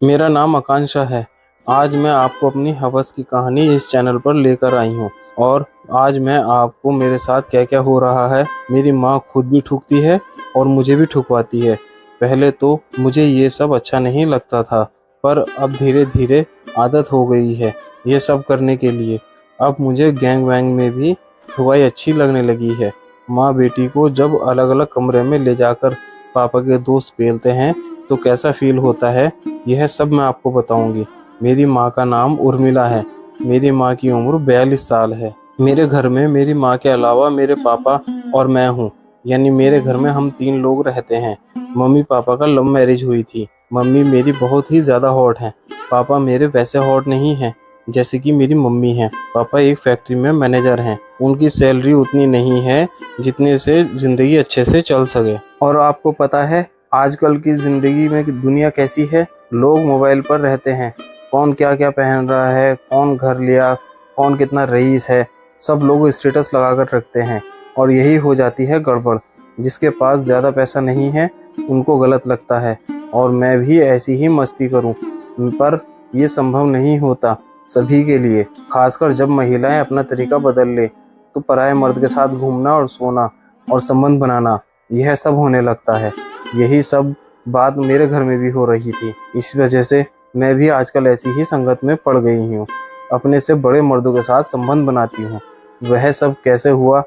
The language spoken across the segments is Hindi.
मेरा नाम आकांक्षा है। आज मैं आपको अपनी हवस की कहानी इस चैनल पर लेकर आई हूँ। और आज मैं आपको मेरे साथ क्या क्या हो रहा है। मेरी माँ खुद भी ठुकती है और मुझे भी ठुकवाती है। पहले तो मुझे ये सब अच्छा नहीं लगता था, पर अब धीरे धीरे आदत हो गई है ये सब करने के लिए। अब मुझे गैंग वैंग में भी ठुकाई अच्छी लगने लगी है। माँ बेटी को जब अलग अलग कमरे में ले जाकर पापा के दोस्त पेलते हैं तो कैसा फील होता है, यह सब मैं आपको बताऊंगी। मेरी माँ का नाम उर्मिला है। मेरी माँ की उम्र 42 साल है। मेरे घर में मेरी माँ के अलावा मेरे पापा और मैं हूँ, यानी मेरे घर में हम 3 लोग रहते हैं। मम्मी पापा का लव मैरिज हुई थी। मम्मी मेरी बहुत ही ज़्यादा हॉट है। पापा मेरे वैसे हॉट नहीं हैं जैसे कि मेरी मम्मी है। पापा एक फैक्ट्री में मैनेजर हैं। उनकी सैलरी उतनी नहीं है जितने से ज़िंदगी अच्छे से चल सके। और आपको पता है आजकल की ज़िंदगी में दुनिया कैसी है। लोग मोबाइल पर रहते हैं। कौन क्या क्या पहन रहा है, कौन घर लिया, कौन कितना रईस है, सब लोग स्टेटस लगा कर रखते हैं। और यही हो जाती है गड़बड़। जिसके पास ज़्यादा पैसा नहीं है उनको गलत लगता है और मैं भी ऐसी ही मस्ती करूं, पर ये संभव नहीं होता सभी के लिए। खासकर जब महिलाएं अपना तरीका बदल ले तो पराये मर्द के साथ घूमना और सोना और संबंध बनाना, यह सब होने लगता है। यही सब बात मेरे घर में भी हो रही थी। इस वजह से मैं भी आजकल ऐसी ही संगत में पड़ गई हूँ। अपने से बड़े मर्दों के साथ संबंध बनाती हूँ। वह सब कैसे हुआ,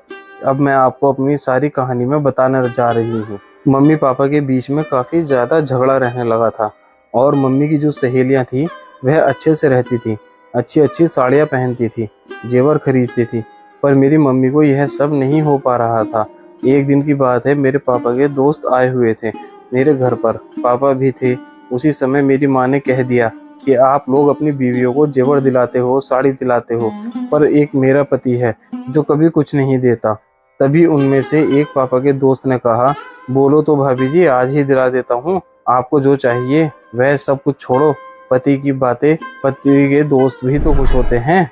अब मैं आपको अपनी सारी कहानी में बताने जा रही हूँ। मम्मी पापा के बीच में काफ़ी ज़्यादा झगड़ा रहने लगा था। और मम्मी की जो सहेलियाँ थी वह अच्छे से रहती थी, अच्छी अच्छी साड़ियाँ पहनती थी, जेवर खरीदती थी। पर मेरी मम्मी को यह सब नहीं हो पा रहा था। एक दिन की बात है, मेरे पापा के दोस्त आए हुए थे मेरे घर पर। पापा भी थे। उसी समय मेरी माँ ने कह दिया कि आप लोग अपनी बीवियों को जेवर दिलाते हो, साड़ी दिलाते हो, पर एक मेरा पति है जो कभी कुछ नहीं देता। तभी उनमें से एक पापा के दोस्त ने कहा, बोलो तो भाभी जी, आज ही दिला देता हूँ। आपको जो चाहिए वह सब कुछ छोड़ो। पति की बातें, पति के दोस्त भी तो कुछ होते हैं।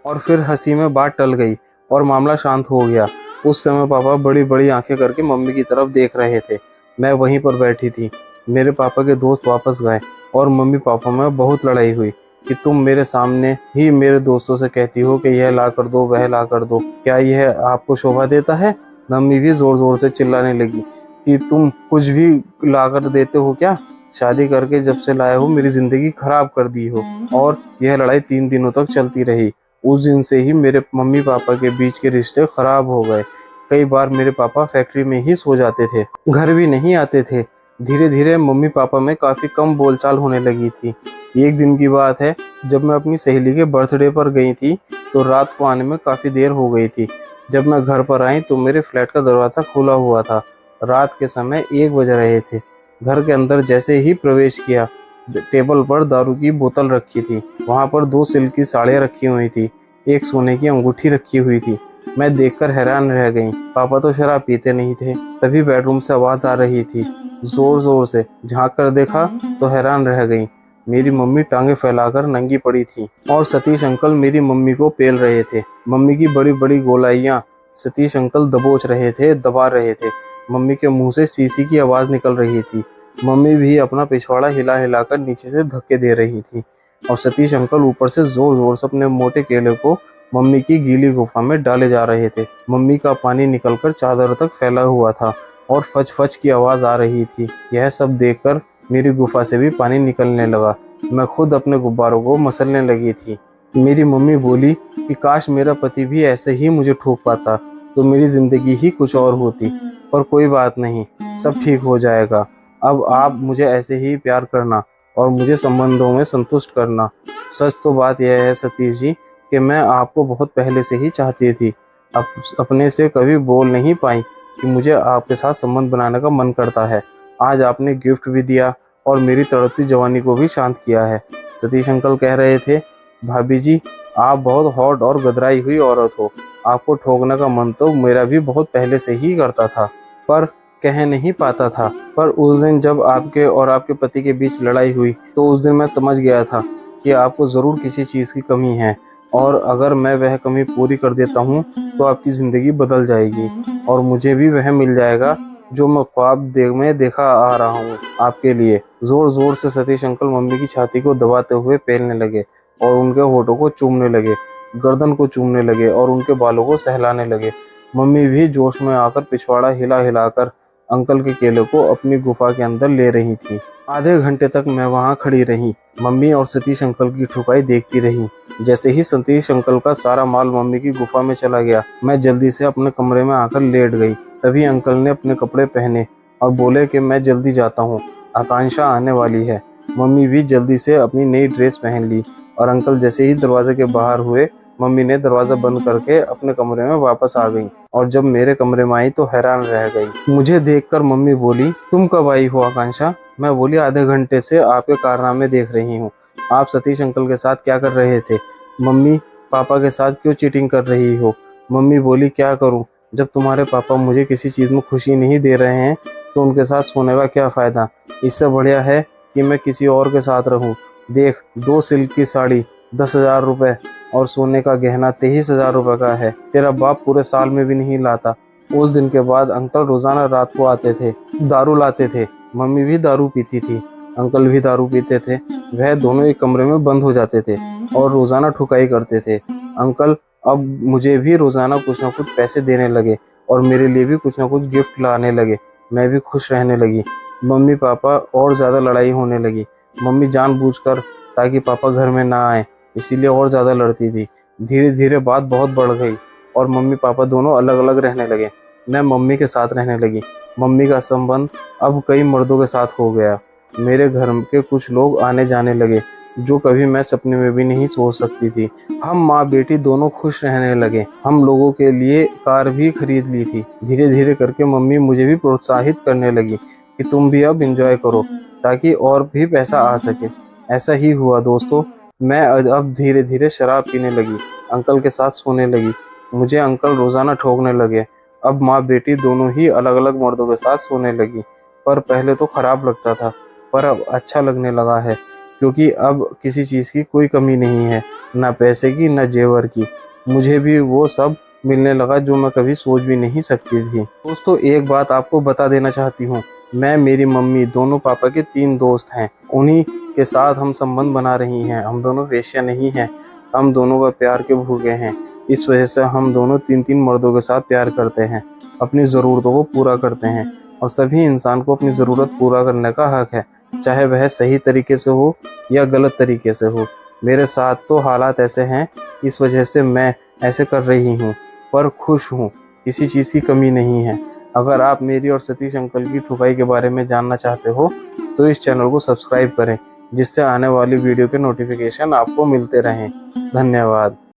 और फिर हंसी में बात टल गई और मामला शांत हो गया। उस समय पापा बड़ी बड़ी आंखें करके मम्मी की तरफ देख रहे थे। मैं वहीं पर बैठी थी। मेरे पापा के दोस्त वापस गए और मम्मी पापा में बहुत लड़ाई हुई कि तुम मेरे सामने ही मेरे दोस्तों से कहती हो कि यह ला कर दो, वह ला कर दो, क्या यह आपको शोभा देता है। मम्मी भी जोर जोर से चिल्लाने लगी कि तुम कुछ भी ला कर देते हो क्या, शादी करके जब से लाए हो मेरी जिंदगी खराब कर दी हो। और यह लड़ाई 3 दिनों तक चलती रही। उस दिन से ही मेरे मम्मी पापा के बीच के रिश्ते खराब हो गए। कई बार मेरे पापा फैक्ट्री में ही सो जाते थे, घर भी नहीं आते थे। धीरे धीरे मम्मी पापा में काफ़ी कम बोलचाल होने लगी थी। एक दिन की बात है, जब मैं अपनी सहेली के बर्थडे पर गई थी तो रात को आने में काफ़ी देर हो गई थी। जब मैं घर पर आई तो मेरे फ्लैट का दरवाज़ा खुला हुआ था। रात के समय 1 बज रहे थे। घर के अंदर जैसे ही प्रवेश किया, टेबल पर दारू की बोतल रखी थी। वहाँ पर 2 सिल्क की साड़ियाँ रखी हुई थी, एक सोने की अंगूठी रखी हुई थी। मैं देखकर हैरान रह गई। पापा तो शराब पीते नहीं थे। तभी बेडरूम से आवाज़ आ रही थी। जोर जोर से झांक कर देखा तो हैरान रह गई। मेरी मम्मी टांगे फैलाकर नंगी पड़ी थी और सतीश अंकल मेरी मम्मी को पेल रहे थे। मम्मी की बड़ी बड़ी गोलाइयाँ सतीश अंकल दबोच रहे थे, दबा रहे थे। मम्मी के मुंह से सी की आवाज़ निकल रही थी। मम्मी भी अपना पिछवाड़ा हिला हिलाकर नीचे से धक्के दे रही थी और सतीश अंकल ऊपर से जोर जोर से अपने मोटे केले को मम्मी की गीली गुफा में डाले जा रहे थे। मम्मी का पानी निकलकर चादर तक फैला हुआ था और फच फच की आवाज़ आ रही थी। यह सब देखकर मेरी गुफा से भी पानी निकलने लगा। मैं खुद अपने गुब्बारों को मसलने लगी थी। मेरी मम्मी बोली कि काश मेरा पति भी ऐसे ही मुझे ठोक पाता तो मेरी ज़िंदगी ही कुछ और होती। पर कोई बात नहीं, सब ठीक हो जाएगा। अब आप मुझे ऐसे ही प्यार करना और मुझे संबंधों में संतुष्ट करना। सच तो बात यह है सतीश जी कि मैं आपको बहुत पहले से ही चाहती थी। अपने से कभी बोल नहीं पाई कि मुझे आपके साथ संबंध बनाने का मन करता है। आज आपने गिफ्ट भी दिया और मेरी तड़पती जवानी को भी शांत किया है। सतीश अंकल कह रहे थे, भाभी जी आप बहुत हॉट और गदराई हुई औरत हो। आपको ठोकने का मन तो मेरा भी बहुत पहले से ही करता था, पर कह नहीं पाता था। पर उस दिन जब आपके और आपके पति के बीच लड़ाई हुई तो उस दिन मैं समझ गया था कि आपको ज़रूर किसी चीज़ की कमी है और अगर मैं वह कमी पूरी कर देता हूँ तो आपकी ज़िंदगी बदल जाएगी और मुझे भी वह मिल जाएगा जो मैं ख्वाब में देखा आ रहा हूँ आपके लिए। जोर जोर से सतीश अंकल मम्मी की छाती को दबाते हुए पेलने लगे और उनके होठों को चूमने लगे, गर्दन को चूमने लगे और उनके बालों को सहलाने लगे। मम्मी भी जोश में आकर पिछवाड़ा हिला हिलाकर अंकल के केले को अपनी गुफा के अंदर ले रही थी। आधे घंटे तक मैं वहां खड़ी रही, मम्मी और सतीश अंकल की ठुकाई देखती रही। जैसे ही सतीश अंकल का सारा माल मम्मी की गुफा में चला गया, मैं जल्दी से अपने कमरे में आकर लेट गई। तभी अंकल ने अपने कपड़े पहने और बोले कि मैं जल्दी जाता हूँ, आकांक्षा आने वाली है। मम्मी भी जल्दी से अपनी नई ड्रेस पहन ली और अंकल जैसे ही दरवाजे के बाहर हुए, मम्मी ने दरवाजा बंद करके अपने कमरे में वापस आ गई और जब मेरे कमरे में आई तो हैरान रह गई। मुझे देखकर मम्मी बोली, तुम कब आई हो आकांक्षा? मैं बोली, आधे घंटे से आपके कारनामे देख रही हूँ। आप सतीश अंकल के साथ क्या कर रहे थे? मम्मी, पापा के साथ क्यों चीटिंग कर रही हो? मम्मी बोली, क्या करूँ, जब तुम्हारे पापा मुझे किसी चीज़ में खुशी नहीं दे रहे हैं तो उनके साथ सोने का क्या फ़ायदा? इससे बढ़िया है कि मैं किसी और के साथ रहूँ। देख, 2 सिल्क की साड़ी 10,000 रुपये और सोने का गहना 23,000 रुपये का है। तेरा बाप पूरे साल में भी नहीं लाता। उस दिन के बाद अंकल रोजाना रात को आते थे, दारू लाते थे। मम्मी भी दारू पीती थी, अंकल भी दारू पीते थे। वह दोनों एक कमरे में बंद हो जाते थे और रोजाना ठुकाई करते थे। अंकल अब मुझे भी रोजाना कुछ ना कुछ पैसे देने लगे और मेरे लिए भी कुछ ना कुछ गिफ्ट लाने लगे। मैं भी खुश रहने लगी। मम्मी पापा और ज़्यादा लड़ाई होने लगी। मम्मी जानबूझकर, ताकि पापा घर में ना आए, इसीलिए और ज़्यादा लड़ती थी। धीरे धीरे बात बहुत बढ़ गई और मम्मी पापा दोनों अलग अलग रहने लगे। मैं मम्मी के साथ रहने लगी। मम्मी का संबंध अब कई मर्दों के साथ हो गया। मेरे घर के कुछ लोग आने जाने लगे जो कभी मैं सपने में भी नहीं सोच सकती थी। हम माँ बेटी दोनों खुश रहने लगे। हम लोगों के लिए कार भी खरीद ली थी। धीरे धीरे करके मम्मी मुझे भी प्रोत्साहित करने लगी कि तुम भी अब एंजॉय करो ताकि और भी पैसा आ सके। ऐसा ही हुआ दोस्तों। मैं अब धीरे धीरे शराब पीने लगी, अंकल के साथ सोने लगी। मुझे अंकल रोजाना ठोकने लगे। अब माँ बेटी दोनों ही अलग अलग मर्दों के साथ सोने लगी। पर पहले तो खराब लगता था, पर अब अच्छा लगने लगा है, क्योंकि अब किसी चीज़ की कोई कमी नहीं है, ना पैसे की ना जेवर की। मुझे भी वो सब मिलने लगा जो मैं कभी सोच भी नहीं सकती थी। दोस्तों, एक बात आपको बता देना चाहती हूँ। मैं, मेरी मम्मी, दोनों पापा के 3 दोस्त हैं। उन्हीं के साथ हम संबंध बना रही हैं। हम दोनों वेश्या नहीं हैं। हम दोनों का प्यार के भूखे हैं। इस वजह से हम दोनों 3-3 मर्दों के साथ प्यार करते हैं, अपनी ज़रूरतों को पूरा करते हैं। और सभी इंसान को अपनी ज़रूरत पूरा करने का हक है, चाहे वह सही तरीके से हो या गलत तरीके से हो। मेरे साथ तो हालात ऐसे हैं, इस वजह से मैं ऐसे कर रही हूँ, पर खुश हूँ। किसी चीज़ की कमी नहीं है। अगर आप मेरी और सतीश अंकल की ठुकाई के बारे में जानना चाहते हो तो इस चैनल को सब्सक्राइब करें, जिससे आने वाली वीडियो के नोटिफिकेशन आपको मिलते रहें। धन्यवाद।